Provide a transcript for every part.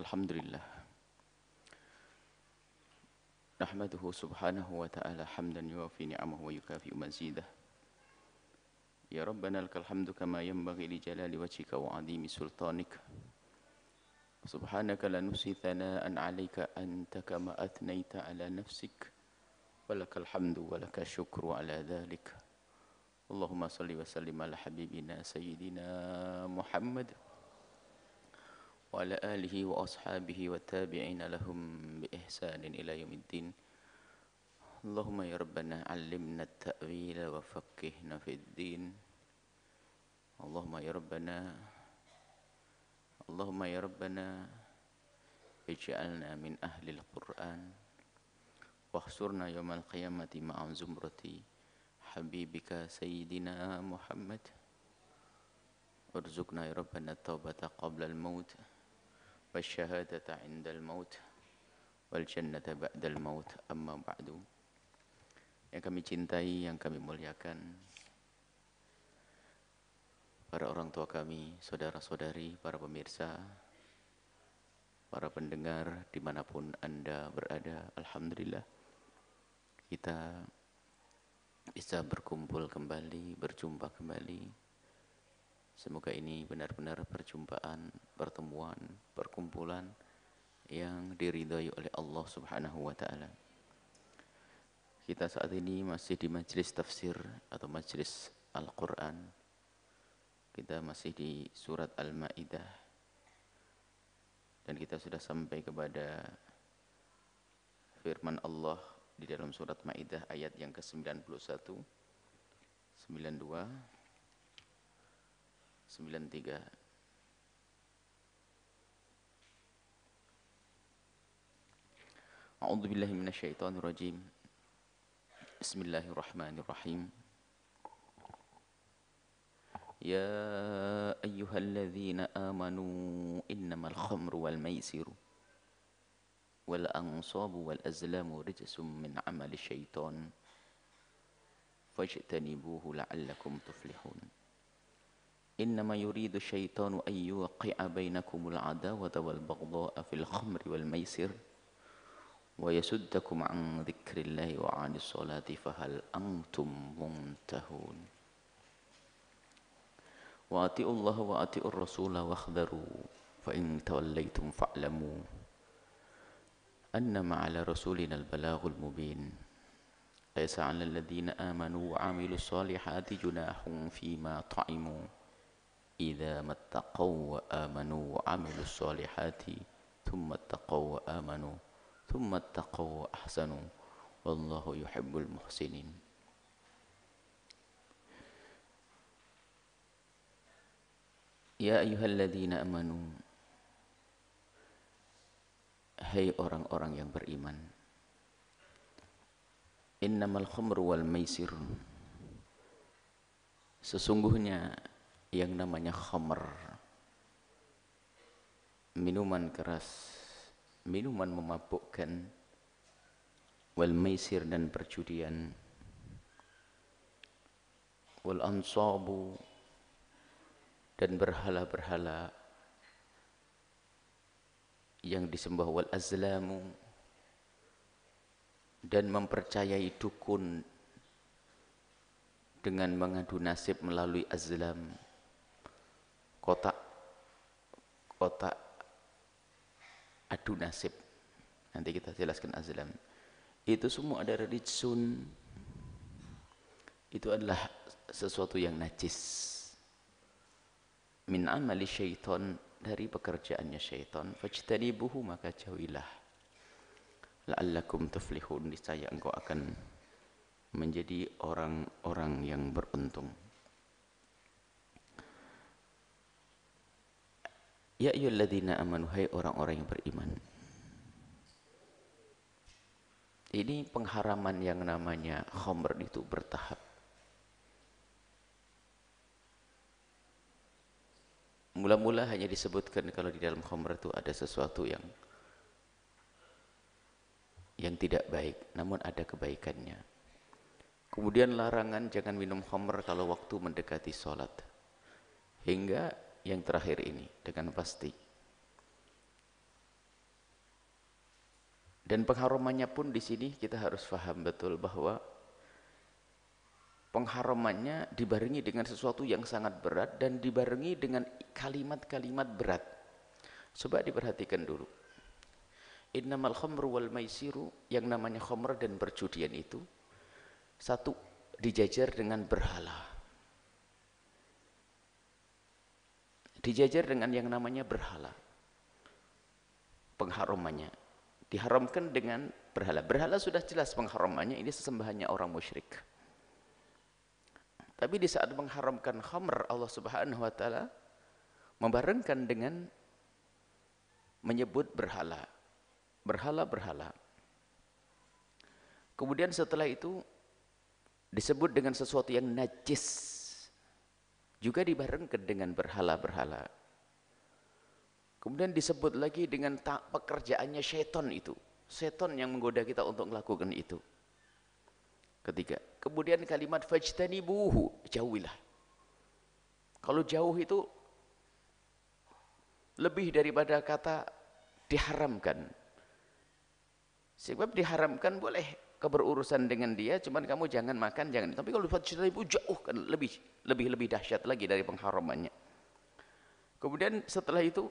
Alhamdulillah. Nahmaduhu subhanahu wa ta'ala hamdan yuwafi ni'amahu wa yukafi'u mazidah. Ya Rabbana lakal hamdu kama yanbaghi li jalali wajhika wa 'azimi sultanik. Subhanaka la nuhsi thana'an 'alaika anta kama athnayta 'ala nafsik. Walakal hamdu walakal syukru 'ala dhalik. Allahumma salli wa sallim ala habibina sayyidina Muhammad wa ala alihi wa ashabihi wa tabi'ina lahum bi ihsanin ila yaumiddin. Allahumma ya Rabbana 'allimna at-ta'wila wa faqqihna fid din. Allahumma ya Rabbana ij'alna min ahli al-Qur'an wahsurna yawmal qiyamati ma'a zumrati habibika sayyidina Muhammad. Warzuqna ya Rabbana at-taubata qabla al-maut wasyahadata 'inda al-maut wal jannata ba'da al-maut. Amma ba'du. Yang kami cintai, yang kami muliakan, para orang tua kami, saudara-saudari, para pemirsa, para pendengar dimanapun Anda berada, alhamdulillah kita bisa berkumpul kembali, berjumpa kembali. Semoga ini benar-benar perjumpaan, pertemuan, perkumpulan yang diridhai oleh Allah Subhanahu wa ta'ala. Kita saat ini masih di majlis tafsir atau majlis Al-Quran. Kita masih di surat Al-Ma'idah. Dan kita sudah sampai kepada firman Allah di dalam surat Ma'idah ayat yang ke-91, 92, 93. A'udzu billahi minasyaitonir rajim. Bismillahirrahmanirrahim. Ya ayyuhalladzina amanu innamal khamru wal maisiru wal ansabu wal azlamu rijsum min amali syaitan fajtanibuhu la'allakum tuflihun. إنما يريد الشيطان أن يوقع بينكم العداوة والبغضاء في الخمر والميسر ويسدكم عن ذكر الله وعن الصلاة فهل أنتم منتهون وأطيعوا الله وأطيعوا الرسول واحذروا فإن توليتم فاعلموا أنما على رسولنا البلاغ المبين ليس على الذين آمنوا وعملوا الصالحات جناح فيما طعموا إذا ما اتقوا وآمنوا وعملوا الصالحات ثم اتقوا وآمنوا ثم اتقوا وأحسنوا والله يحب المحسنين. Ya ayyuhalladzina amanu, hai orang-orang yang beriman, innamal khamru wal maisir, sesungguhnya yang namanya khamr, minuman keras, minuman memabukkan, wal maisir dan perjudian, wal ansabu dan berhala-berhala yang disembah, wal azlamu dan mempercayai dukun dengan mengadu nasib melalui azlam, kotak adu nasib. Nanti kita jelaskan azlam. Itu semua adalah rijsun. Itu adalah sesuatu yang najis. Min amali syaitan, dari pekerjaannya syaitan. Fajtanibuhu, maka jauhilah. La'allakum tuflihun, niscaya engkau akan menjadi orang-orang yang beruntung. Ya ayyuhalladzina amanu, hai orang-orang yang beriman. Ini pengharaman yang namanya khamr itu bertahap. Mula-mula hanya disebutkan kalau di dalam khamr itu ada sesuatu yang tidak baik, namun ada kebaikannya. Kemudian larangan jangan minum khamr kalau waktu mendekati sholat. Hingga yang terakhir ini dengan pasti Dan pengharamannya pun di sini kita harus paham betul bahwa pengharamannya dibarengi dengan sesuatu yang sangat berat dan dibarengi dengan kalimat-kalimat berat. Coba diperhatikan dulu. Innamal khamru wal maisiru, yang namanya khamr dan perjudian itu satu, dijajar dengan berhala. Dijajar dengan yang namanya berhala. Pengharamannya diharamkan dengan berhala. Berhala sudah jelas pengharamannya, ini sesembahannya orang musyrik. Tapi di saat mengharamkan khamr, Allah Subhanahu wa taala membarengkan dengan menyebut berhala. Berhala-berhala. Kemudian setelah itu disebut dengan sesuatu yang najis. Juga dibarengkan dengan berhala-berhala. Kemudian disebut lagi dengan pekerjaannya syaitan itu. Syaitan yang menggoda kita untuk melakukan itu. Ketiga. Kemudian kalimat fajtanibuhu, jauhilah. Kalau jauh itu lebih daripada kata diharamkan. Sebab diharamkan boleh keberurusan dengan dia, cuman kamu jangan makan, jangan. Tapi kalau fajtanibuhu jauh kan lebih dahsyat lagi dari pengharamannya. Kemudian setelah itu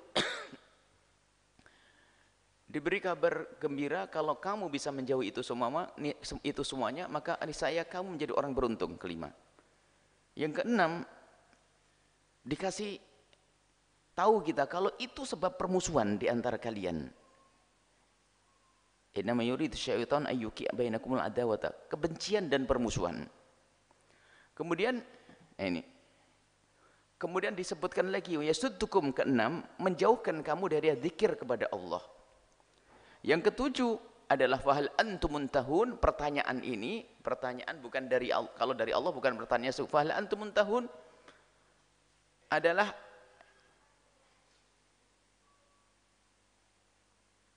diberi kabar gembira kalau kamu bisa menjauhi itu semuanya, maka niscaya kamu menjadi orang beruntung. Kelima. Yang keenam, dikasih tahu kita kalau itu sebab permusuhan di antara kalian. Innama yuridu syaitan ayyuqi'a bainakumul adawata, kebencian dan permusuhan. Kemudian Kemudian disebutkan lagi yasuddukum, keenam, menjauhkan kamu dari zikir kepada Allah. Yang ketujuh adalah fahal antum muntahun. Pertanyaan ini, pertanyaan bukan dari Allah. Kalau dari Allah bukan pertanyaan fahal antum muntahun, adalah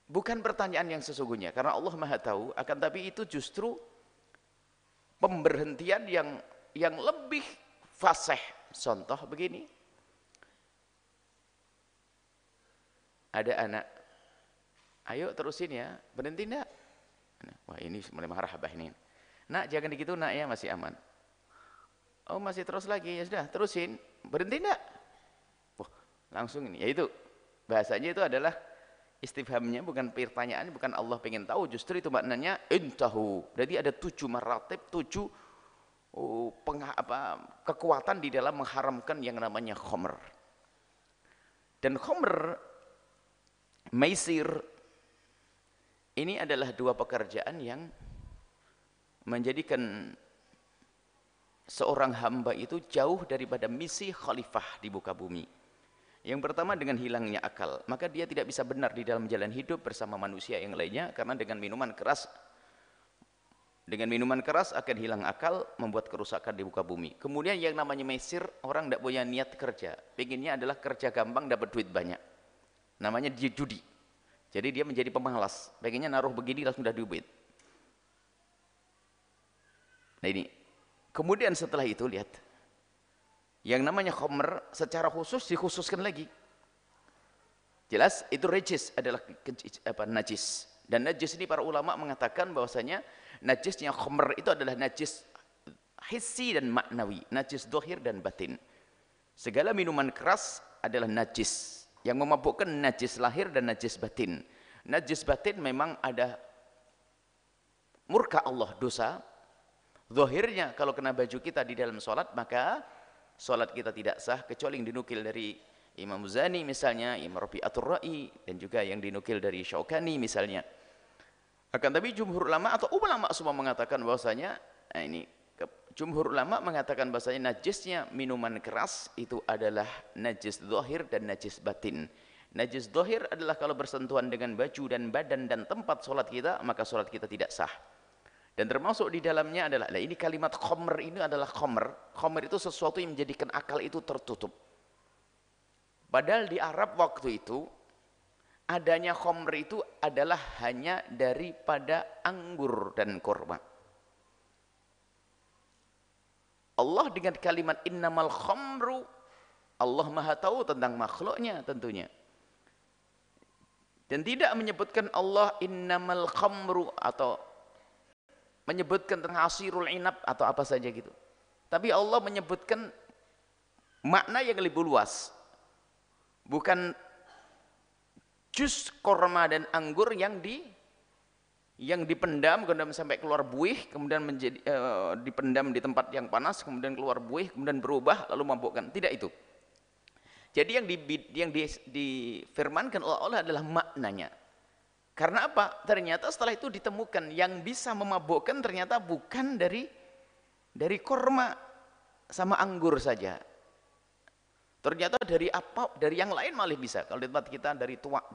bukan pertanyaan yang sesungguhnya, karena Allah Maha tahu. Akan tapi itu justru pemberhentian yang lebih fasih. Contoh begini, ada anak, ayo terusin ya, berhenti enggak? Wah ini mulai marah abah ini. Nak jangan begitu nak ya, masih aman. Oh masih terus lagi, ya sudah terusin, berhenti enggak? Wah langsung ini, yaitu bahasanya itu adalah istifhamnya, bukan pertanyaan, bukan Allah pengen tahu, justru itu maknanya intahu. Jadi ada 7 maratib, 7 kekuatan di dalam mengharamkan yang namanya khamr. Dan khamr, maisir, ini adalah 2 pekerjaan yang menjadikan seorang hamba itu jauh daripada misi khalifah di muka bumi. Yang pertama dengan hilangnya akal, maka dia tidak bisa benar di dalam jalan hidup bersama manusia yang lainnya, karena dengan minuman keras akan hilang akal, membuat kerusakan di muka bumi. Kemudian yang namanya maisir, orang tidak punya niat kerja, pengennya adalah kerja gampang dapat duit banyak, namanya dia judi. Jadi dia menjadi pemalas, pengennya naruh begini langsung udah duit. Nah ini, kemudian setelah itu lihat, yang namanya khamr secara khusus dikhususkan lagi. Jelas itu najis, adalah najis. Dan najis ini para ulama mengatakan bahwasanya najisnya khamr itu adalah najis hissi dan maknawi, najis dohir dan batin. Segala minuman keras adalah najis, yang memabukkan najis lahir dan najis batin. Najis batin memang ada murka Allah, dosa. Dohirnya kalau kena baju kita di dalam sholat, maka sholat kita tidak sah, kecuali yang dinukil dari Imam Muzani misalnya, Imam Rabi'atul Ra'i, dan juga yang dinukil dari Syaukani misalnya. Akan tapi jumhur ulama atau ulama semua mengatakan bahwasanya, jumhur ulama mengatakan bahwasanya najisnya minuman keras itu adalah najis zahir dan najis batin. Najis zahir adalah kalau bersentuhan dengan baju dan badan dan tempat sholat kita, maka sholat kita tidak sah. Dan termasuk di dalamnya adalah, ini kalimat khamr ini adalah khamr. Khamr itu sesuatu yang menjadikan akal itu tertutup. Padahal di Arab waktu itu, adanya khamr itu adalah hanya daripada anggur dan kurma. Allah dengan kalimat innamal khamru, Allah Maha tahu tentang makhluknya tentunya. Dan tidak menyebutkan Allah innamal khamru atau menyebutkan tentang asirul inab atau apa saja gitu. Tapi Allah menyebutkan makna yang lebih luas. Bukan jus korma dan anggur yang dipendam kemudian sampai keluar buih, kemudian menjadi dipendam di tempat yang panas, kemudian keluar buih, kemudian berubah lalu mabukkan. Tidak itu. Jadi yang difirmankan oleh Allah adalah maknanya. Karena apa? Ternyata setelah itu ditemukan yang bisa memabukkan ternyata bukan dari korma sama anggur saja. Ternyata dari yang lain malah bisa. Kalau di tempat kita dari tuak,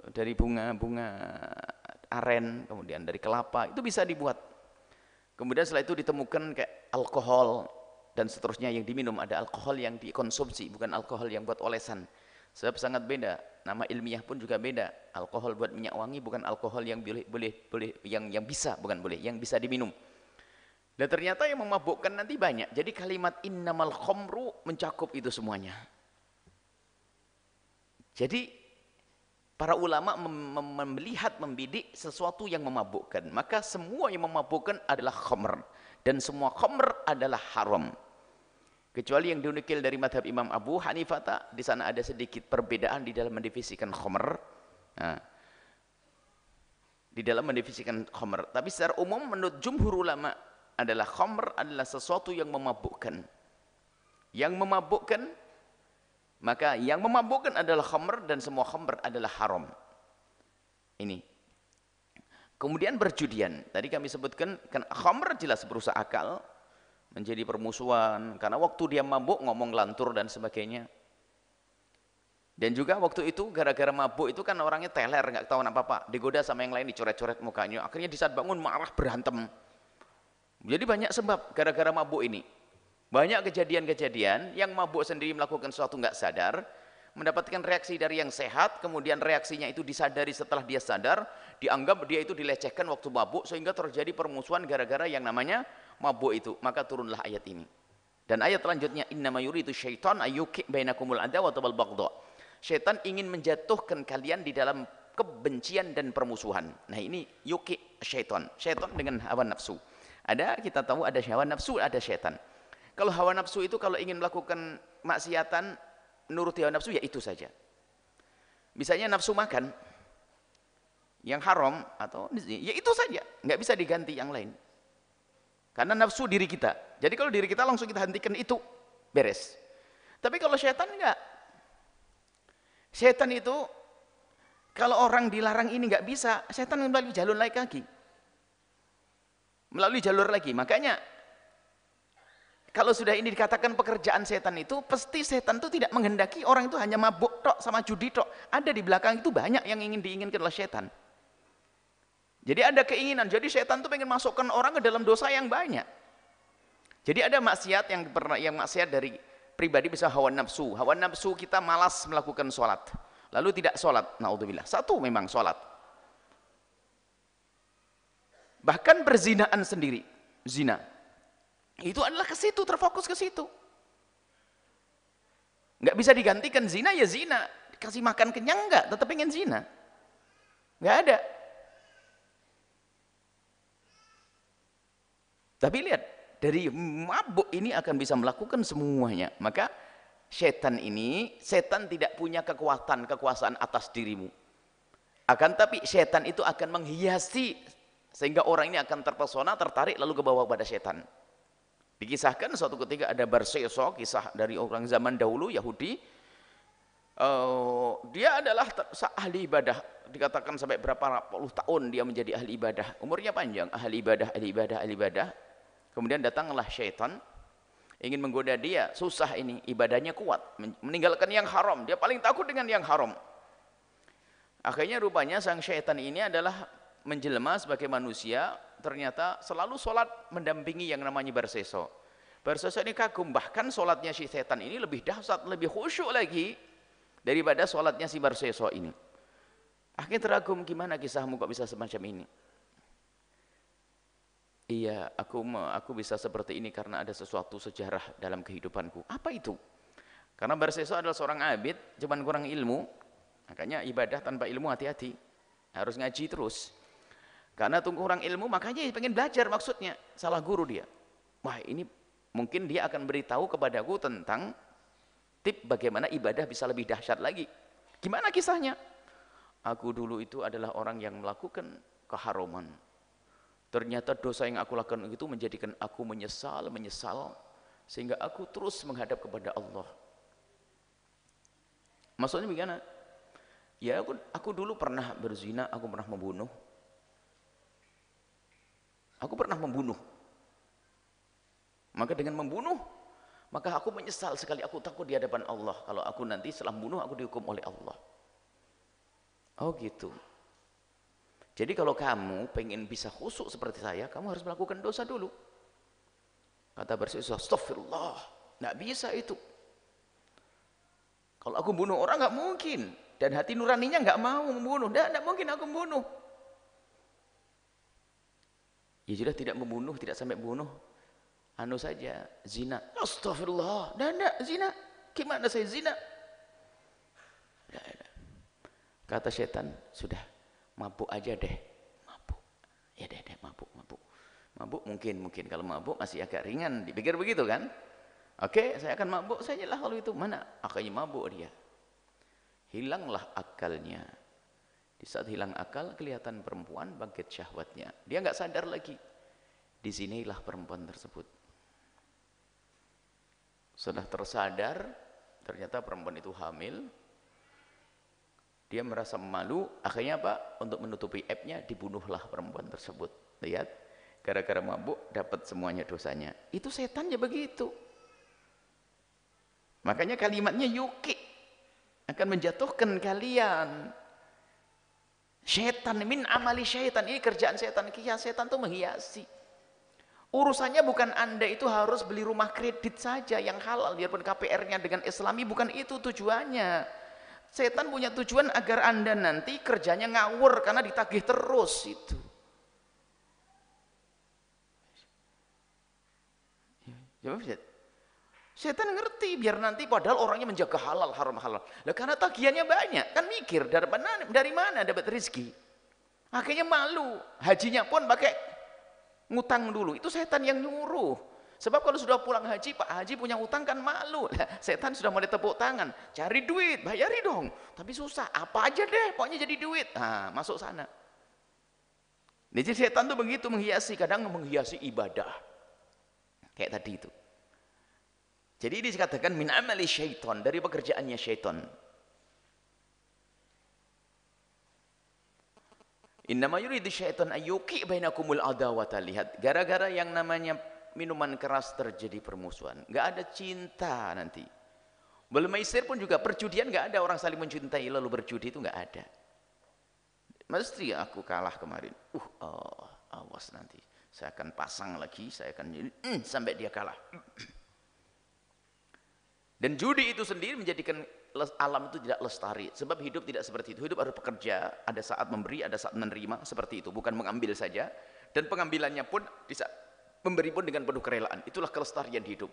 dari bunga aren, kemudian dari kelapa, itu bisa dibuat. Kemudian setelah itu ditemukan kayak alkohol dan seterusnya yang diminum, ada alkohol yang dikonsumsi, bukan alkohol yang buat olesan. Sebab sangat beda, nama ilmiah pun juga beda. Alkohol buat minyak wangi bukan alkohol yang yang bisa diminum. Dan ternyata yang memabukkan nanti banyak. Jadi kalimat innamal khamru mencakup itu semuanya. Jadi para ulama melihat, membidik sesuatu yang memabukkan. Maka semua yang memabukkan adalah khamr. Dan semua khamr adalah haram. Kecuali yang dinukil dari madhab Imam Abu Hanifah, di sana ada sedikit perbedaan di dalam mendefinisikan khamr. Nah, di dalam mendefinisikan khamr. Tapi secara umum menurut jumhur ulama adalah khamr adalah sesuatu yang memabukkan. Yang memabukkan, maka yang memabukkan adalah khamr dan semua khamr adalah haram. Ini. Kemudian perjudian. Tadi kami sebutkan kan khamr jelas berusaha akal, menjadi permusuhan karena waktu dia mabuk ngomong lantur dan sebagainya. Dan juga waktu itu gara-gara mabuk itu kan orangnya teler, nggak tahu apa-apa, digoda sama yang lain, dicoret-coret mukanya, akhirnya di saat bangun marah berantem. Jadi banyak sebab gara-gara mabuk ini. Banyak kejadian-kejadian yang mabuk sendiri melakukan sesuatu nggak sadar, mendapatkan reaksi dari yang sehat, kemudian reaksinya itu disadari setelah dia sadar, dianggap dia itu dilecehkan waktu mabuk, sehingga terjadi permusuhan gara-gara yang namanya mabuk itu. Maka turunlah ayat ini. Dan ayat selanjutnya, innama yuridu syaitan ayyuki bainakumul adawata wal baghdha. Syaitan ingin menjatuhkan kalian di dalam kebencian dan permusuhan. Nah ini yuki syaitan. Syaitan dengan hawa nafsu. Ada, kita tahu ada hawa nafsu, ada syaitan. Kalau hawa nafsu itu kalau ingin melakukan maksiatan menurut hawa nafsu ya itu saja. Misalnya nafsu makan yang haram atau ya itu saja, nggak bisa diganti yang lain. Karena nafsu diri kita. Jadi kalau diri kita langsung kita hentikan itu beres. Tapi kalau syaitan enggak. Syaitan itu kalau orang dilarang ini nggak bisa, syaitan melalui jalur lain lagi. Melalui jalur lagi. Makanya kalau sudah ini dikatakan pekerjaan setan itu, pasti setan itu tidak menghendaki orang itu hanya mabuk tok sama judi tok. Ada di belakang itu banyak yang ingin diinginkan oleh setan. Jadi ada keinginan. Jadi setan itu pengen masukkan orang ke dalam dosa yang banyak. Jadi ada maksiat yang maksiat dari pribadi bisa hawa nafsu. Hawa nafsu kita malas melakukan sholat. Lalu tidak sholat. Naudzubillah. Satu memang sholat. Bahkan perzinaan sendiri. Zina. Itu adalah ke situ, terfokus ke situ. Nggak bisa digantikan zina ya zina. Kasih makan kenyang enggak, tetap pengen zina. Nggak ada. Tapi lihat, dari mabuk ini akan bisa melakukan semuanya. Maka setan tidak punya kekuasaan atas dirimu. Akan tapi setan itu akan menghiasi sehingga orang ini akan terpesona, tertarik lalu ke bawah pada setan. Dikisahkan suatu ketika ada Barseso, kisah dari orang zaman dahulu Yahudi. Dia adalah ahli ibadah, dikatakan sampai berapa puluh tahun dia menjadi ahli ibadah, umurnya panjang, ahli ibadah. Kemudian datanglah syaitan ingin menggoda dia, susah ini, ibadahnya kuat, meninggalkan yang haram, dia paling takut dengan yang haram. Akhirnya rupanya sang syaitan ini adalah menjelma sebagai manusia, ternyata selalu sholat mendampingi yang namanya Barseso. Barseso ini kagum, bahkan sholatnya si setan ini lebih dahsyat, lebih khusyuk lagi daripada sholatnya si Barseso ini. Akhirnya teragum, gimana kisahmu kok bisa semacam ini? Iya, aku bisa seperti ini karena ada sesuatu sejarah dalam kehidupanku. Apa itu? Karena Barseso adalah seorang abid, cuman kurang ilmu. Makanya ibadah tanpa ilmu hati-hati, harus ngaji terus. Karena kurang ilmu, makanya pengen belajar maksudnya. Salah guru dia. Wah, ini mungkin dia akan beritahu kepadaku tentang tip bagaimana ibadah bisa lebih dahsyat lagi. Gimana kisahnya? Aku dulu itu adalah orang yang melakukan keharuman. Ternyata dosa yang aku lakukan itu menjadikan aku menyesal, sehingga aku terus menghadap kepada Allah. Maksudnya bagaimana? Ya aku dulu pernah berzina, aku pernah membunuh. Aku pernah membunuh. Maka dengan membunuh, maka aku menyesal sekali, aku takut di hadapan Allah. Kalau aku nanti setelah membunuh, aku dihukum oleh Allah. Oh gitu. Jadi kalau kamu pengen bisa khusyuk seperti saya, kamu harus melakukan dosa dulu. Kata bersisa, astagfirullah. Nggak bisa itu. Kalau aku bunuh orang nggak mungkin. Dan hati nuraninya nggak mau membunuh. Nggak mungkin aku membunuh. Ya sudah tidak membunuh, tidak sampai membunuh. Anu saja, zina. Astagfirullah. Nggak, zina. Gimana saya zina? Kata setan, sudah. Mabuk aja deh, mabuk, ya deh mabuk mungkin kalau mabuk masih agak ringan, dipikir begitu kan? Oke, saya akan mabuk sajalah kalau itu. Mana akhirnya mabuk dia, hilanglah akalnya. Di saat hilang akal, kelihatan perempuan, bangkit syahwatnya, dia nggak sadar lagi. Disinilah perempuan tersebut. Setelah tersadar, ternyata perempuan itu hamil. Dia merasa malu, akhirnya apa? Untuk menutupi aibnya, dibunuhlah perempuan tersebut. Lihat, gara-gara mabuk dapat semuanya dosanya. Itu setannya begitu. Makanya kalimatnya yuki akan menjatuhkan kalian. Setan min amali syaitan, ini kerjaan setan. Setan itu menghiasi. Urusannya bukan Anda itu harus beli rumah kredit saja yang halal, biarpun KPR-nya dengan Islami, bukan itu tujuannya. Setan punya tujuan agar Anda nanti kerjanya ngawur karena ditagih terus itu. Setan ngerti biar nanti padahal orangnya menjaga halal, haram halal. Lah karena tagihannya banyak, kan mikir dari mana dapat rezeki. Akhirnya malu, hajinya pun pakai ngutang dulu. Itu setan yang nyuruh. Sebab kalau sudah pulang haji, Pak Haji punya utang kan malu. Setan sudah mulai tepuk tangan, cari duit, bayari dong. Tapi susah, apa aja deh, pokoknya jadi duit. Nah, masuk sana. Jadi setan tuh begitu menghiasi, kadang menghiasi ibadah. Kayak tadi itu. Jadi ini dikatakan min amali syaitan, dari pekerjaannya syaitan. Innama yuridu syaitan ayyuqi bainakumul adawata. Lihat, gara-gara yang namanya minuman keras terjadi permusuhan, nggak ada cinta nanti. Wal maisir pun juga, perjudian nggak ada orang saling mencintai lalu berjudi, itu nggak ada. Mesti aku kalah kemarin, awas nanti saya akan pasang lagi, saya akan sampai dia kalah. Dan judi itu sendiri menjadikan alam itu tidak lestari, sebab hidup tidak seperti itu. Hidup harus bekerja, ada saat memberi, ada saat menerima, seperti itu, bukan mengambil saja. Dan pengambilannya pun di saat memberi pun dengan penuh kerelaan. Itulah kelestarian hidup.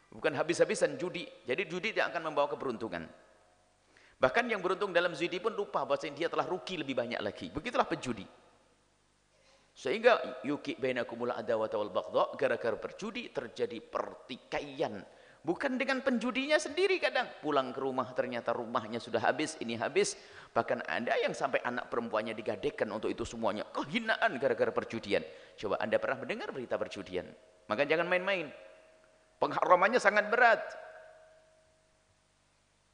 Bukan habis-habisan judi. Jadi judi tidak akan membawa keberuntungan. Bahkan yang beruntung dalam judi pun lupa bahwa dia telah rugi lebih banyak lagi. Begitulah penjudi. Sehingga yuki bainakumul adawata wal baghdha, gara-gara berjudi terjadi pertikaian. Bukan dengan penjudinya sendiri, kadang pulang ke rumah ternyata rumahnya sudah habis, ini habis. Bahkan ada yang sampai anak perempuannya digadekan untuk itu semuanya. Kehinaan gara-gara perjudian. Coba Anda pernah mendengar berita perjudian? Maka jangan main-main. Pengharamannya sangat berat.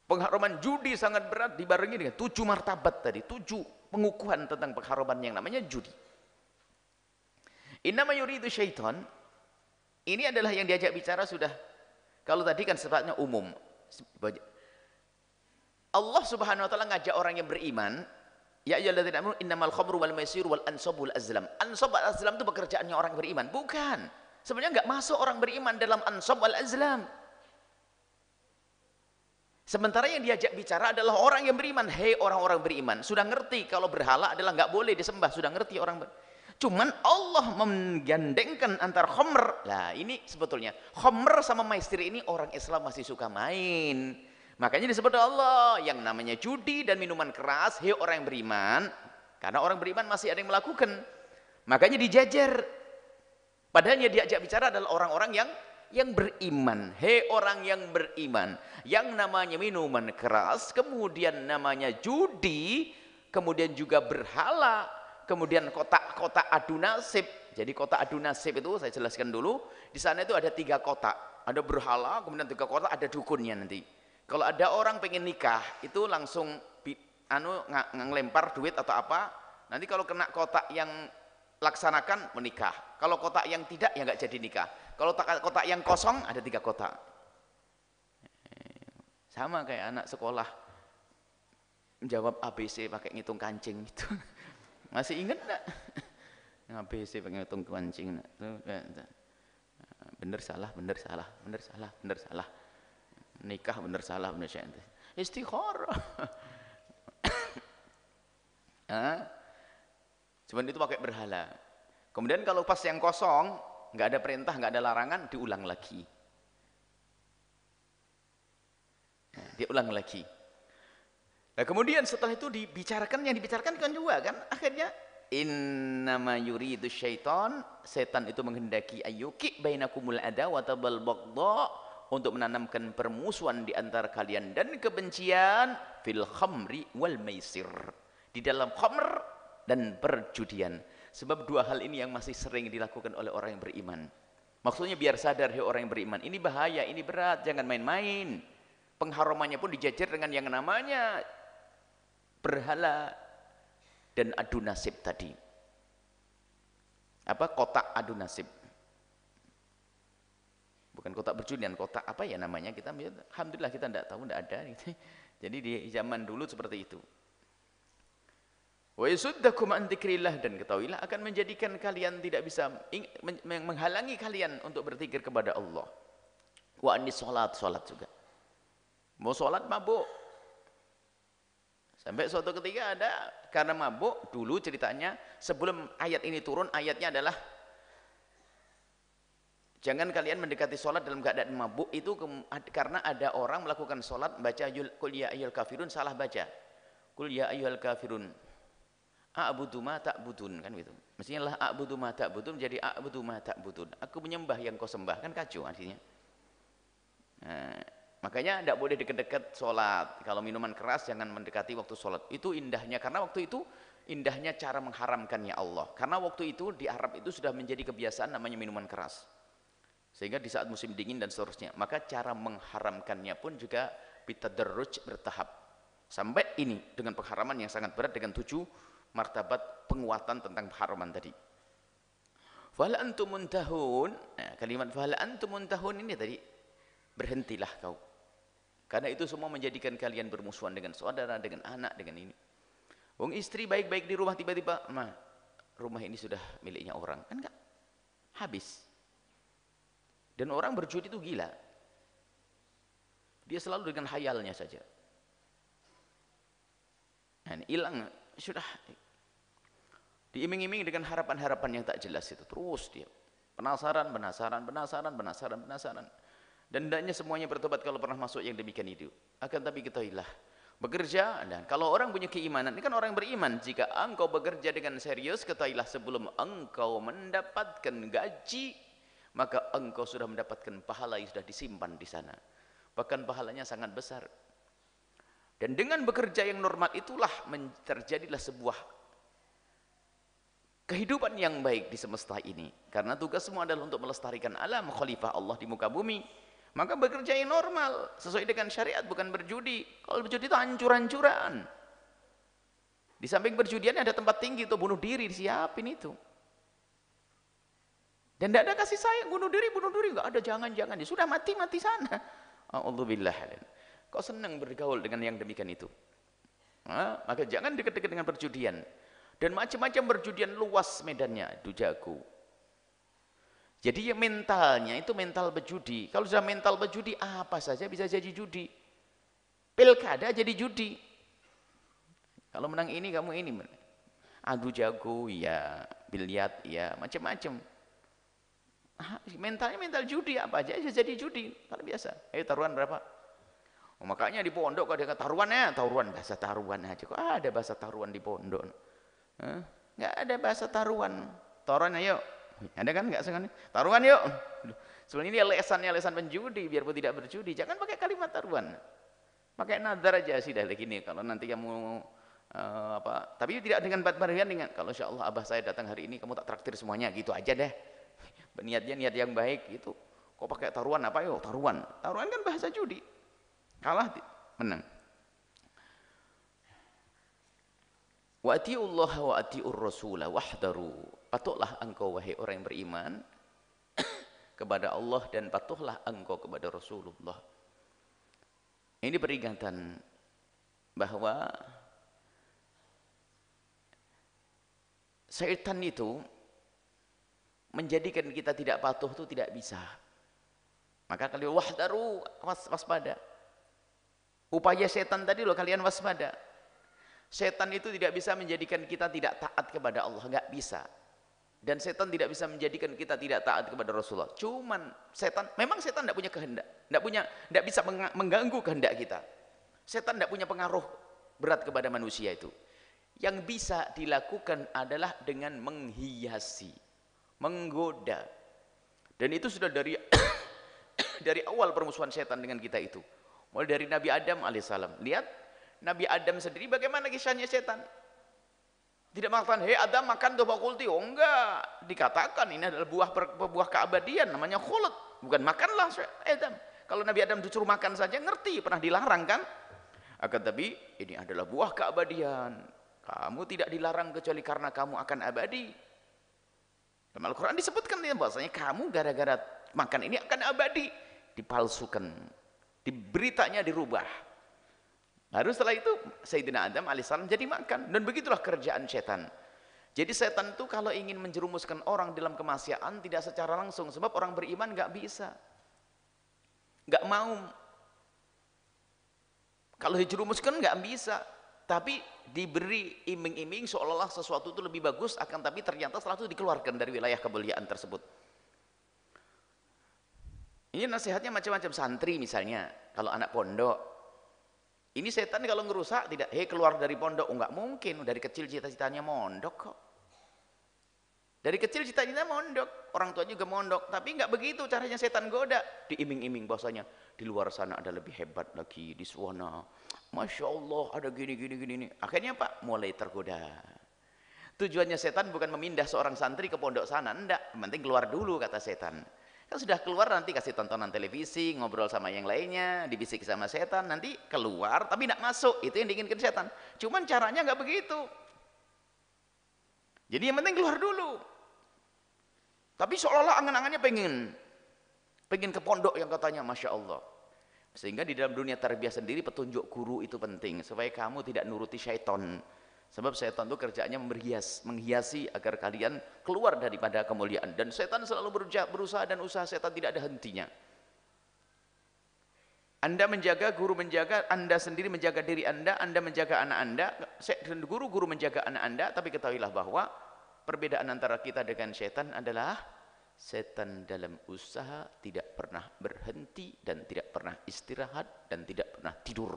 Pengharaman judi sangat berat, dibarengi dengan 7 martabat tadi, 7 pengukuhan tentang pengharaman yang namanya judi. Innama yuridu syaitan, ini adalah yang diajak bicara sudah. Kalau tadi kan sifatnya umum. Allah Subhanahu wa taala ngajak orang yang beriman, ya ayyuhalladzina amanu innamal khamru wal maisiru wal ansabu wal azlam. Ansab wal azlam itu pekerjaannya orang beriman, bukan. Sebenarnya enggak masuk orang beriman dalam ansab wal azlam. Sementara yang diajak bicara adalah orang yang beriman. Hei orang-orang beriman, sudah ngerti kalau berhala adalah enggak boleh disembah, sudah ngerti orang Cuman Allah menggandengkan antara khamr. Nah, ini sebetulnya khamr sama maisir ini orang Islam masih suka main. Makanya disebut Allah yang namanya judi dan minuman keras, hei orang yang beriman, karena orang beriman masih ada yang melakukan. Makanya dijajar. Padahal yang diajak bicara adalah orang-orang yang beriman. Hei orang yang beriman, yang namanya minuman keras, kemudian namanya judi, kemudian juga berhala, kemudian kotak-kotak adu nasib. Jadi kotak adu nasib itu saya jelaskan dulu. Di sana itu ada 3 kotak. Ada berhala, kemudian 3 kotak, ada dukunnya nanti. Kalau ada orang pengen nikah, itu langsung ngelempar duit atau apa. Nanti kalau kena kotak yang laksanakan menikah. Kalau kotak yang tidak ya nggak jadi nikah. Kalau kotak yang kosong ada 3 kotak. Sama kayak anak sekolah menjawab ABC pakai ngitung kancing itu. Masih ingat enggak? ABC pakai ngitung kancing. Bener salah, bener salah, bener salah, bener salah. Nikah bener salah, bener salah. Istikharah. Cuman itu pakai berhala. Kemudian kalau pas yang kosong, nggak ada perintah, nggak ada larangan, diulang lagi. Diulang lagi. Nah kemudian setelah itu dibicarakan, yang dibicarakan kan juga kan akhirnya innama yuridu syaitan, setan itu menghendaki ayyuki bainakumul adawata wal baghdha, untuk menanamkan permusuhan di antara kalian dan kebencian fil khamri wal maisir, di dalam khamr dan perjudian. Sebab 2 hal ini yang masih sering dilakukan oleh orang yang beriman. Maksudnya biar sadar hei orang yang beriman, ini bahaya, ini berat, jangan main-main. Pengharamannya pun dijajar dengan yang namanya berhala dan adu nasib tadi. Apa? Kotak adu nasib. Bukan kotak berjudian, kotak apa ya namanya, kita alhamdulillah kita tidak tahu, tidak ada gitu. Jadi di zaman dulu seperti itu. Wa yasuddakum an dzikrillah, dan ketahuilah akan menjadikan kalian tidak bisa menghalangi kalian untuk berzikir kepada Allah. Wa anis salat juga. Mau salat mabuk. Sampai suatu ketika ada karena mabuk, dulu ceritanya sebelum ayat ini turun, ayatnya adalah jangan kalian mendekati sholat dalam keadaan mabuk. Itu karena ada orang melakukan sholat baca qul ya ayyuhal kafirun, salah baca qul ya ayyuhal kafirun a'budu ma ta'budun, kan gitu. Mestinya lah a'budu ma ta'budun jadi a'budu ma ta'budun, aku menyembah yang kau sembah, kan kacau artinya. Nah, makanya tidak boleh dekat-dekat sholat. Kalau minuman keras jangan mendekati waktu sholat. Itu indahnya, karena waktu itu indahnya cara mengharamkannya Allah. Karena waktu itu di Arab itu sudah menjadi kebiasaan namanya minuman keras. Sehingga di saat musim dingin dan seterusnya, maka cara mengharamkannya pun juga bitadarruj, bertahap. Sampai ini dengan pengharaman yang sangat berat dengan 7 martabat penguatan tentang pengharaman tadi. Fahal antum muntahun. Nah, kalimat fahal antum muntahun ini tadi, berhentilah kau. Karena itu semua menjadikan kalian bermusuhan dengan saudara, dengan anak, dengan ini. Wong istri baik-baik di rumah, tiba-tiba, rumah ini sudah miliknya orang, kan enggak? Habis. Dan orang berjudi itu gila. Dia selalu dengan khayalnya saja. Nah, hilang, sudah diiming-iming dengan harapan-harapan yang tak jelas itu. Terus dia penasaran. Dan hendaknya semuanya bertobat kalau pernah masuk yang demikian itu. Akan tapi ketahuilah, bekerja, dan kalau orang punya keimanan, ini kan orang beriman, jika engkau bekerja dengan serius, ketahuilah sebelum engkau mendapatkan gaji, maka engkau sudah mendapatkan pahala yang sudah disimpan di sana. Bahkan pahalanya sangat besar. Dan dengan bekerja yang normal itulah terjadilah sebuah kehidupan yang baik di semesta ini. Karena tugas semua adalah untuk melestarikan alam khalifah Allah di muka bumi. Maka bekerja yang normal sesuai dengan syariat, bukan berjudi. Kalau berjudi itu hancur-hancuran. Di samping perjudian ada tempat tinggi untuk bunuh diri, disiapin itu. Dan tidak ada kasih sayang, bunuh diri enggak ada, jangan-jangan. Sudah mati sana. A'udzubillah. Kau senang bergaul dengan yang demikian itu. Maka jangan dekat-dekat dengan perjudian. Dan macam-macam perjudian luas medannya, itu jago. Jadi ya mentalnya itu mental berjudi. Kalau sudah mental berjudi, apa saja bisa jadi judi. Pilkada jadi judi. Kalau menang ini, kamu ini. Adu jago, ya. Biliat, ya. Macam-macam. Mentalnya mental judi, apa aja bisa jadi judi. Kalau biasa. Ayo taruhan berapa? Makanya di pondok kalau dia kata taruhan bahasa taruhan aja. Kok ada bahasa taruhan di pondok? Hah? Nggak ada bahasa taruhan. Taruhan ayo. Ada kan nggak sekarang? Taruhan yuk. Sebenarnya ini lesan penjudi, biarpun tidak berjudi. Jangan pakai kalimat taruhan. Pakai nadar aja sih dari gini. Kalau nanti kamu tapi tidak dengan bagian dengan kalau insya Allah abah saya datang hari ini kamu tak traktir semuanya gitu aja deh. Niatnya niat yang baik gitu. Kok pakai taruhan apa yuk? Taruhan kan bahasa judi. Kalah menang. Wa atiullah wa atiur rasula wahdaru. Patuhlah engkau wahai orang yang beriman kepada Allah dan patuhlah engkau kepada Rasulullah. Ini peringatan bahwa syaitan itu menjadikan kita tidak patuh itu tidak bisa. Maka kalian wahdaru, waspada. Upaya setan tadi loh kalian waspada. Setan itu tidak bisa menjadikan kita tidak taat kepada Allah, nggak bisa. Dan setan tidak bisa menjadikan kita tidak taat kepada Rasulullah. Cuman memang setan tidak punya kehendak, tidak bisa mengganggu kehendak kita. Setan tidak punya pengaruh berat kepada manusia itu. Yang bisa dilakukan adalah dengan menghiasi, menggoda. Dan itu sudah dari dari awal permusuhan setan dengan kita itu. Mulai dari Nabi Adam alaihissalam. Lihat Nabi Adam sendiri bagaimana kisahnya setan. Tidak mengatakan, hei Adam makan doba kulti. Oh enggak. Dikatakan ini adalah buah keabadian. Namanya khulud. Bukan makanlah Adam. Kalau Nabi Adam disuruh makan saja ngerti. Pernah dilarang kan. Akan tapi ini adalah buah keabadian. Kamu tidak dilarang kecuali karena kamu akan abadi. Dalam Al-Quran disebutkan bahwasanya kamu gara-gara makan ini akan abadi. Dipalsukan. Beritanya dirubah. Baru setelah itu Sayyidina Adam alaihissalam jadi makan. Dan begitulah kerjaan setan. Jadi setan itu kalau ingin menjerumuskan orang dalam kemaksiatan tidak secara langsung. Sebab orang beriman nggak bisa. Nggak mau. Kalau dijerumuskan nggak bisa. Tapi diberi iming-iming seolah-olah sesuatu itu lebih bagus. Akan tapi ternyata setelah itu dikeluarkan dari wilayah kemuliaan tersebut. Ini nasihatnya macam-macam. Santri misalnya. Kalau anak pondok. Ini setan kalau ngerusak tidak, keluar dari pondok. Enggak mungkin, dari kecil cita-citanya mondok kok. Dari kecil cita-citanya mondok, orang tua juga mondok, tapi enggak begitu caranya setan goda. Diiming-iming bahwasanya di luar sana ada lebih hebat lagi, di sana. Masya Allah ada gini. Akhirnya Pak mulai tergoda. Tujuannya setan bukan memindah seorang santri ke pondok sana, enggak. Yang penting keluar dulu kata setan. Kan sudah keluar nanti kasih tontonan televisi, ngobrol sama yang lainnya, dibisik sama setan, nanti keluar tapi tidak masuk. Itu yang diinginkan setan. Cuman caranya nggak begitu. Jadi yang penting keluar dulu. Tapi seolah-olah angan-angannya pengen ke pondok yang katanya Masya Allah. Sehingga di dalam dunia tarbiyah sendiri petunjuk guru itu penting supaya kamu tidak nuruti syaitan. Sebab setan itu kerjanya menghiasi agar kalian keluar daripada kemuliaan. Dan setan selalu berusaha dan usaha setan tidak ada hentinya. Anda menjaga, guru menjaga, Anda sendiri menjaga diri Anda menjaga anak Anda, guru menjaga anak Anda, tapi ketahuilah bahwa perbedaan antara kita dengan setan adalah setan dalam usaha tidak pernah berhenti dan tidak pernah istirahat dan tidak pernah tidur.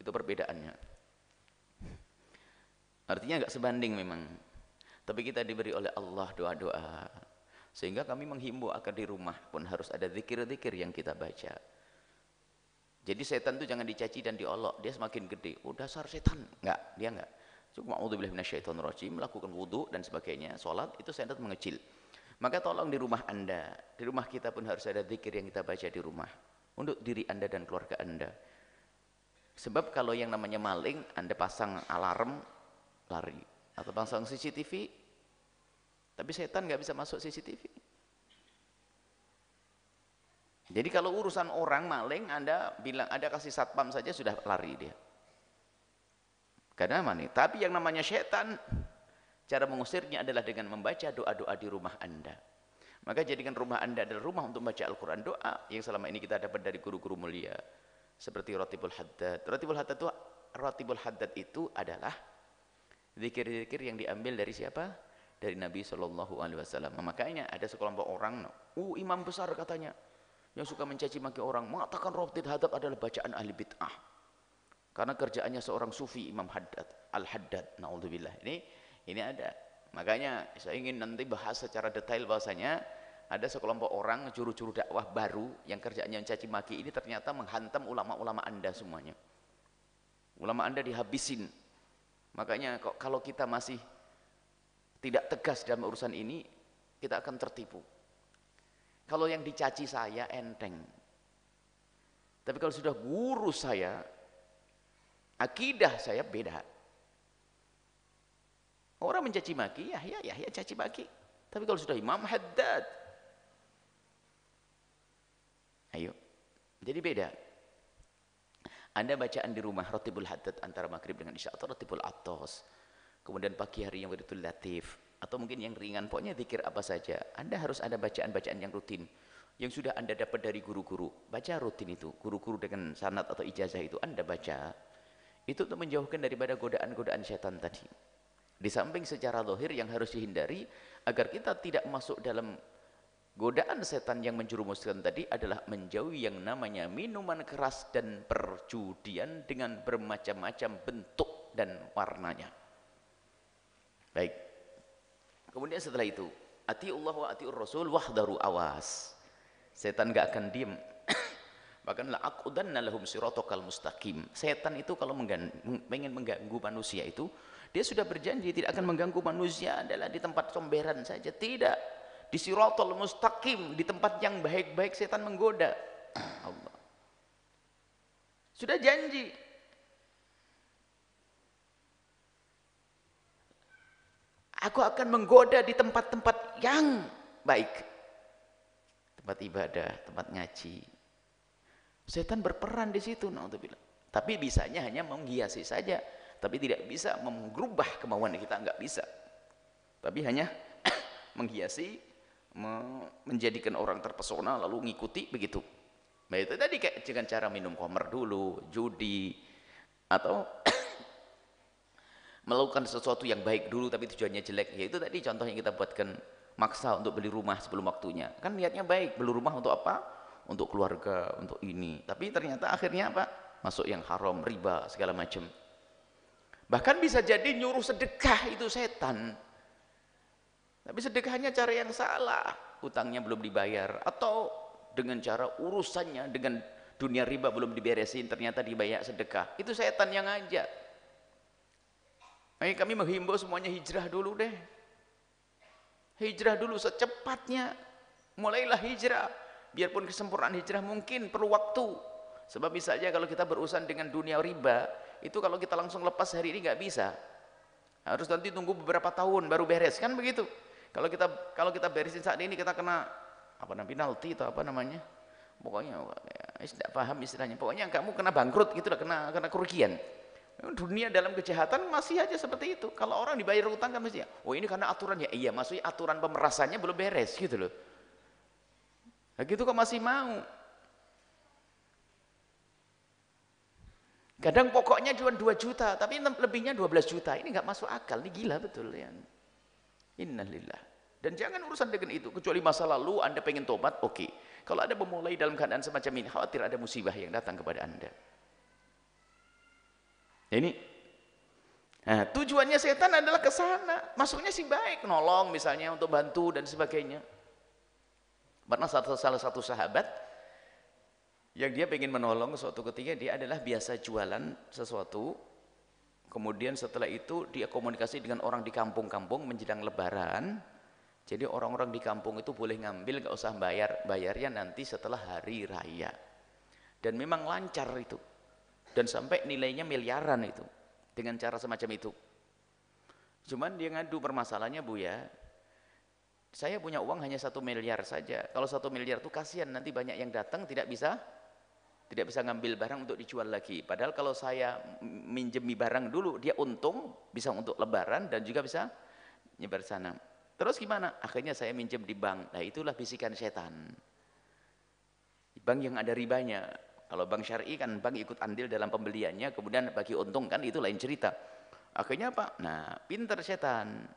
Itu perbedaannya. Artinya enggak sebanding memang. Tapi kita diberi oleh Allah doa-doa. Sehingga kami menghimbau agar di rumah pun harus ada zikir-zikir yang kita baca. Jadi setan itu jangan dicaci dan diolok. Dia semakin gede. Oh dasar setan. Enggak, dia enggak. Cuma a'udzubillahi minasyaitonirrajim, melakukan wudu dan sebagainya, salat itu setan mengecil. Maka tolong di rumah Anda, di rumah kita pun harus ada zikir yang kita baca di rumah untuk diri Anda dan keluarga Anda. Sebab kalau yang namanya maling, Anda pasang alarm lari atau pasang CCTV, tapi setan nggak bisa masuk CCTV. Jadi kalau urusan orang maling, Anda bilang ada kasih satpam saja sudah lari dia. Karena mana? Tapi yang namanya setan, cara mengusirnya adalah dengan membaca doa-doa di rumah Anda. Maka jadikan rumah Anda adalah rumah untuk membaca Al-Quran, doa yang selama ini kita dapat dari guru-guru mulia seperti Ratibul Haddad. Ratibul Haddad itu adalah zikir-zikir yang diambil dari siapa? Dari Nabi SAW. Makanya ada sekelompok orang, imam besar katanya, yang suka mencaci maki orang, mengatakan Rotid Hadad adalah bacaan ahli bid'ah. Karena kerjaannya seorang sufi, Imam Haddad, Al-Haddad, naudzubillah. Ini ada. Makanya saya ingin nanti bahas secara detail bahwasanya ada sekelompok orang juru-juru dakwah baru yang kerjaannya mencaci maki ini ternyata menghantam ulama-ulama Anda semuanya. Ulama Anda dihabisin. Makanya kalau kita masih tidak tegas dalam urusan ini, kita akan tertipu. Kalau yang dicaci saya enteng. Tapi kalau sudah guru saya, akidah saya beda. Orang mencaci maki, ya caci maki. Tapi kalau sudah Imam Haddad, ayo. Jadi beda. Anda bacaan di rumah Ratibul Haddad antara maghrib dengan isya atau Ratibul Atos. Kemudian pagi hari yang Wiridul Latif atau mungkin yang ringan, pokoknya zikir apa saja. Anda harus ada bacaan-bacaan yang rutin yang sudah Anda dapat dari guru-guru. Baca rutin itu, guru-guru dengan sanad atau ijazah itu Anda baca. Itu untuk menjauhkan daripada godaan-godaan setan tadi. Di samping secara zahir yang harus dihindari agar kita tidak masuk dalam godaan setan yang menjerumuskan tadi adalah menjauhi yang namanya minuman keras dan perjudian dengan bermacam-macam bentuk dan warnanya. Baik. Kemudian setelah itu, atiullah wa atiur rasul wahdaru awas. Setan gak akan diam. Bahkan la'aqudanna lahum siratal mustaqim. Setan itu kalau pengen mengganggu manusia itu, dia sudah berjanji tidak akan mengganggu manusia adalah di tempat comberan saja. Tidak. Di siratal mustaqim, di tempat yang baik-baik setan menggoda. Allah. Sudah janji. Aku akan menggoda di tempat-tempat yang baik. Tempat ibadah, tempat ngaji. Setan berperan di situ, naudzubillah. Tapi bisanya hanya menghiasi saja. Tapi tidak bisa mengubah kemauan kita, enggak bisa. Tapi hanya menghiasi, menjadikan orang terpesona lalu ngikuti begitu. Nah itu tadi kayak dengan cara minum khamr dulu, judi, atau melakukan sesuatu yang baik dulu tapi tujuannya jelek. Ya itu tadi contoh yang kita buatkan, maksa untuk beli rumah sebelum waktunya. Kan niatnya baik, beli rumah untuk apa? Untuk keluarga, untuk ini. Tapi ternyata akhirnya apa? Masuk yang haram, riba, segala macam. Bahkan bisa jadi nyuruh sedekah itu setan. Tapi sedekahnya cara yang salah, utangnya belum dibayar, atau dengan cara urusannya dengan dunia riba belum diberesin, ternyata dibayar sedekah. Itu setan yang ngajak. Kami menghimbau semuanya hijrah dulu deh. Hijrah dulu secepatnya. Mulailah hijrah. Biarpun kesempurnaan hijrah mungkin perlu waktu. Sebab misalnya kalau kita berurusan dengan dunia riba, itu kalau kita langsung lepas hari ini nggak bisa. Harus nanti tunggu beberapa tahun baru beres, kan begitu. Kalau kita beresin saat ini kita kena apa namanya penalti atau apa namanya, pokoknya tidak paham istilahnya. Pokoknya kamu kena bangkrut gitulah, kena kerugian. Dunia dalam kejahatan masih aja seperti itu. Kalau orang dibayar utang kan mesti, oh ini karena aturan ya. Iya, maksudnya aturan pemerasannya belum beres gitu loh. Nah gitu kok masih mau. Kadang pokoknya cuma 2 juta, tapi lebihnya 12 juta. Ini nggak masuk akal, ini gila betul ya. Innalillah. Dan jangan urusan dengan itu, kecuali masa lalu Anda pengen tobat, oke. Kalau Anda memulai dalam keadaan semacam ini, khawatir ada musibah yang datang kepada Anda. Ini nah, tujuannya setan adalah ke sana. Masuknya sih baik, nolong misalnya untuk bantu dan sebagainya. Pernah salah satu sahabat yang dia pengen menolong suatu ketika, dia adalah biasa jualan sesuatu. Kemudian setelah itu dia komunikasi dengan orang di kampung-kampung menjelang lebaran. Jadi orang-orang di kampung itu boleh ngambil, nggak usah bayar. Bayarnya nanti setelah hari raya. Dan memang lancar itu. Dan sampai nilainya miliaran itu. Dengan cara semacam itu. Cuman dia ngadu permasalahannya, Bu ya. Saya punya uang hanya 1 miliar saja. Kalau 1 miliar itu kasihan, nanti banyak yang datang tidak bisa ngambil barang untuk dijual lagi. Padahal kalau saya minjemi barang dulu, dia untung, bisa untuk lebaran dan juga bisa nyebar sana. Terus gimana? Akhirnya saya minjem di bank. Nah itulah bisikan setan. Bank yang ada ribanya. Kalau bank syar'i kan bank ikut andil dalam pembeliannya, kemudian bagi untung, kan itu lain cerita. Akhirnya apa? Nah, pinter setan.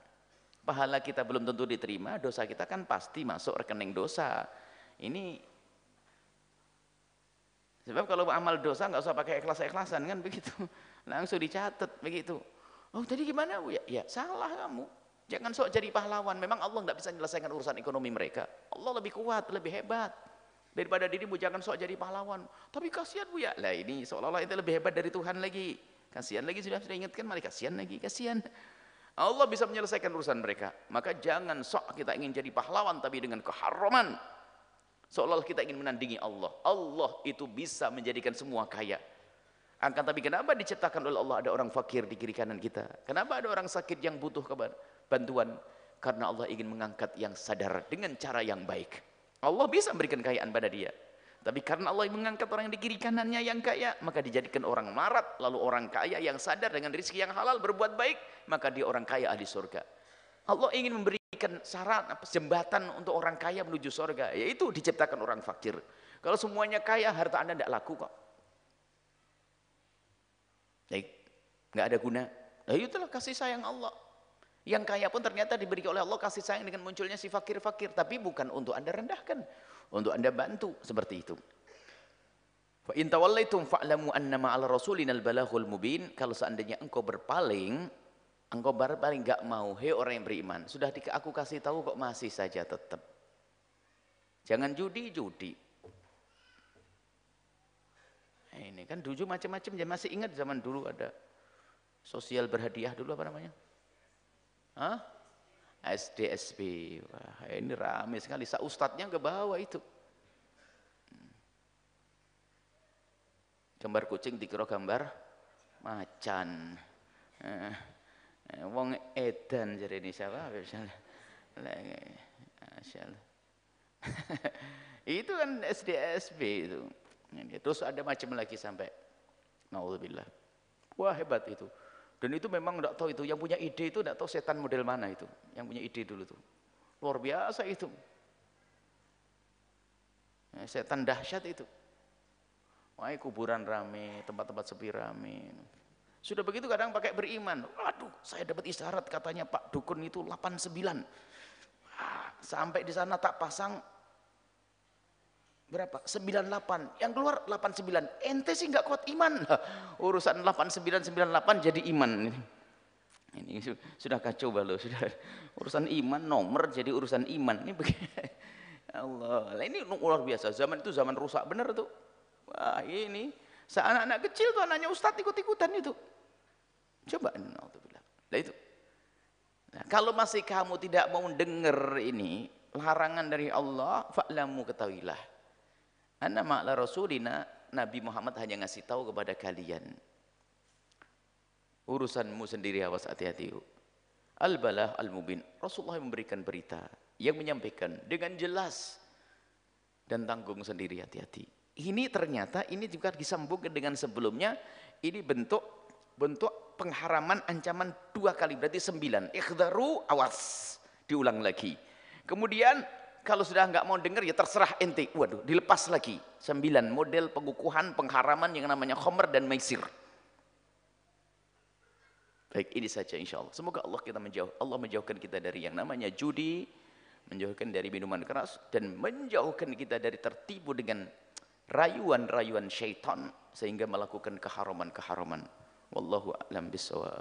Pahala kita belum tentu diterima, dosa kita kan pasti masuk rekening dosa. Ini Sebab kalau amal dosa nggak usah pakai ikhlas-ikhlasan kan begitu. Langsung dicatat begitu. Oh tadi gimana Bu? Ya salah kamu. Jangan sok jadi pahlawan. Memang Allah nggak bisa menyelesaikan urusan ekonomi mereka. Allah lebih kuat, lebih hebat daripada dirimu. Jangan sok jadi pahlawan. Tapi kasihan Bu ya. Lah ini seolah-olah itu lebih hebat dari Tuhan lagi. Kasihan lagi, sudah ingatkan malah kasihan lagi, kasihan. Allah bisa menyelesaikan urusan mereka. Maka jangan sok kita ingin jadi pahlawan tapi dengan keharaman. Seolah-olah kita ingin menandingi Allah. Allah itu bisa menjadikan semua kaya. Akan tapi kenapa diciptakan oleh Allah ada orang fakir di kiri kanan kita? Kenapa ada orang sakit yang butuh bantuan? Karena Allah ingin mengangkat yang sadar dengan cara yang baik. Allah bisa memberikan kekayaan pada dia. Tapi karena Allah mengangkat orang yang di kiri kanannya yang kaya, maka dijadikan orang marat. Lalu orang kaya yang sadar dengan rezeki yang halal berbuat baik, maka dia orang kaya ahli surga. Allah ingin memberikan syarat, jembatan untuk orang kaya menuju surga, yaitu diciptakan orang fakir. Kalau semuanya kaya, harta Anda tidak laku kok. Baik, nggak ada guna. Nah, itulah kasih sayang Allah. Yang kaya pun ternyata diberi oleh Allah kasih sayang dengan munculnya si fakir-fakir, tapi bukan untuk Anda rendahkan, untuk Anda bantu seperti itu. Fa in tawallaitum fa'lamu annama 'ala rasulinal balaghul mubin. Kalau seandainya engkau berpaling nggak mau, hei orang yang beriman, sudah aku kasih tahu kok masih saja tetap. Jangan judi. Nah, ini kan dulu macam-macam, ya masih ingat zaman dulu ada sosial berhadiah dulu apa namanya? Hah? SDSP. Wah, ini ramai sekali. Ustadznya ke bawah itu. Gambar kucing dikira gambar macan. Wong edan jadi ini siapa? Itu kan SDSB itu. Terus ada macam lagi sampai naudzubillah. Wah hebat itu. Dan itu memang tidak tahu itu yang punya ide itu tidak tahu setan model mana itu. Yang punya ide dulu tuh. Luar biasa itu. Setan dahsyat itu. Wah kuburan rame, tempat-tempat sepi rame. Sudah begitu kadang pakai beriman. Waduh, saya dapat isyarat katanya Pak Dukun itu 89. Sampai di sana tak pasang berapa? 98. Yang keluar 89. Ente sih nggak kuat iman. Urusan 89 98 jadi iman. Ini sudah kacau balau, sudah. Urusan iman nomor jadi urusan iman. Ini Allah. Ini luar biasa. Zaman itu zaman rusak bener tuh. Wah, ini anak-anak kecil tuh anaknya ustadz ikut-ikutan itu. Coba naudzubillah. Nah itu. Nah, kalau masih kamu tidak mau dengar ini larangan dari Allah, fa'lamu ketahuilah. Anna ma'la rasulina, Nabi Muhammad hanya ngasih tahu kepada kalian. Urusanmu sendiri, awas hati-hati. Al-balah al-mubin. Rasulullah memberikan berita, yang menyampaikan dengan jelas dan tanggung sendiri, hati-hati. Ini ternyata ini juga disambungkan dengan sebelumnya. Ini bentuk pengharaman ancaman 2 kali, berarti 9. Ikhdaru, awas, diulang lagi. Kemudian kalau sudah nggak mau dengar ya terserah ente. Waduh, dilepas lagi. 9 model pengukuhan pengharaman yang namanya khamr dan maisir. Baik, ini saja insya Allah. Semoga Allah menjauhkan kita dari yang namanya judi, menjauhkan dari minuman keras, dan menjauhkan kita dari tertipu dengan rayuan-rayuan syaitan sehingga melakukan keharaman-keharaman. Wallahu a'lam bishawab.